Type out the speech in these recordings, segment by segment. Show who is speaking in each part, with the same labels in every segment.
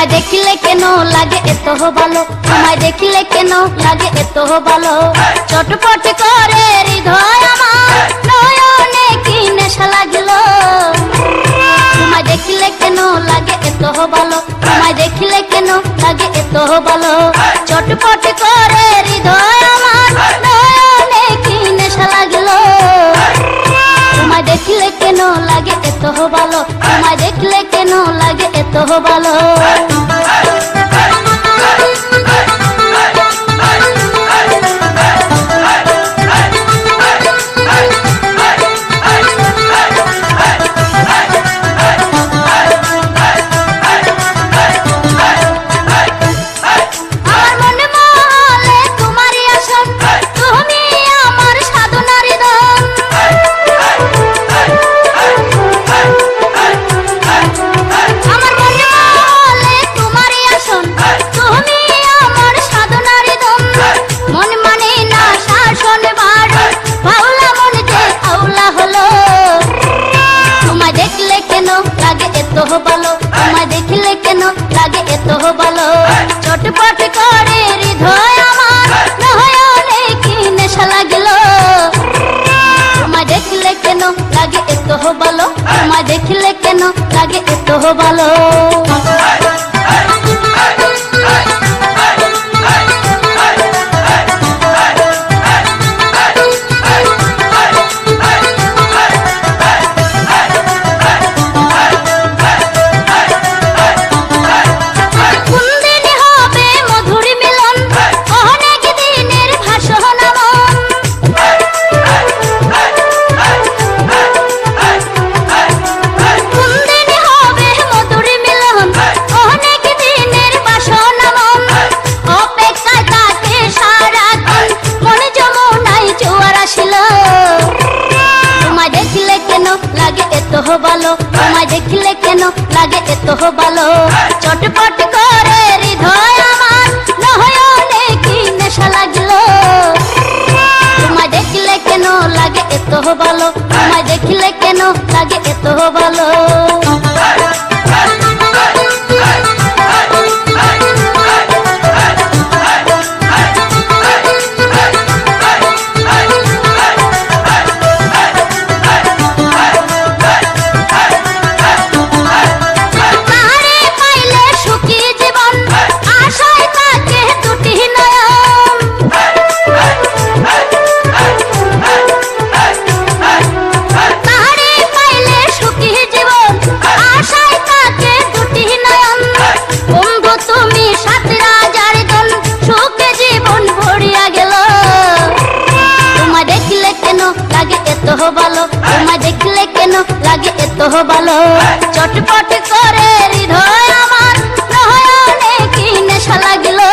Speaker 1: देखले केनो लागे एतो भालो, तुम्हाय देखले केनो लागे एतो भालो, चटपट करे हृदय आमार नयने की नेशा लागलो। तुम्हाय देखले केनो लागे एतो भालो, तुम्हाय देखले केनो लागे एतो भालो, चटपट करे हृदय आमार नयने की नेशा लागलो। तुम्हाय देखले केनो लागे एतो भालो, तुम्हाय देखले केनो लागे एतो भालो। ভালো তোমায় দেখলে কেন লাগে এত ভালো, চটপট করে হৃদয় আমার নয়নে কি নেশা লাগলো। তোমায় দেখলে কেন লাগে এত ভালো, তোমায় দেখলে কেন লাগে এত ভালো। ভালো তোমায় দেখলে কেন লাগে এত ভালো, চটপট করে হৃদয় আমার নয়নে কি নেশা লাগলো। তোমায় দেখলে কেন লাগে এত ভালো, তোমায় দেখলে কেন লাগে এত ভালো। ভালো তোমায় দেখলে কেন লাগে এত ভালো, চটপট করে হৃদয় আমার নয়নে কি নেশা লাগলো।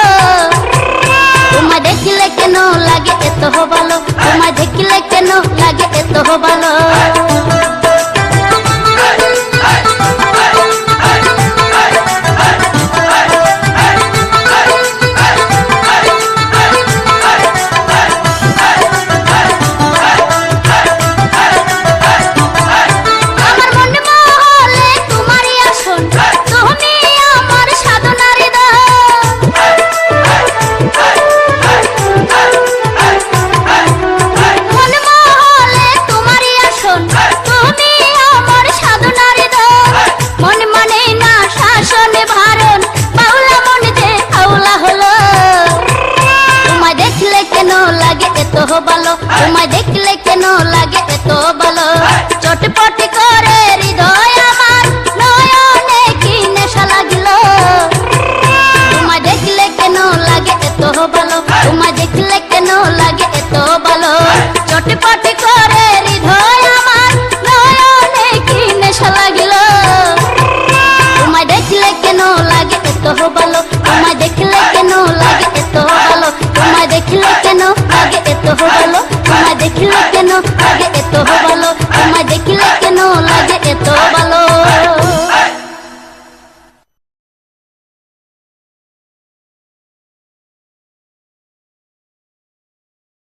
Speaker 1: তোমায় দেখলে কেন লাগে এত ভালো, তোমায় দেখলে কেন লাগে এত ভালো। ভালো তোমায় দেখলে কেন লাগে এত ভালো, চটপট করে হৃদয় আমার নয়নে কি নেশা লাগলো। তোমায় দেখলে কেন লাগে এত ভালো, তোমায় দেখলে কেন লাগে এত ভালো, চটপট করে হৃদয় আমার নয়নে কি নেশা লাগলো। তোমায় দেখলে কেন লাগে এত ভালো, তোমায় দেখলে কেন লাগে এত ভালো, তোমায় দেখলে কেন লাগে এত ভালো।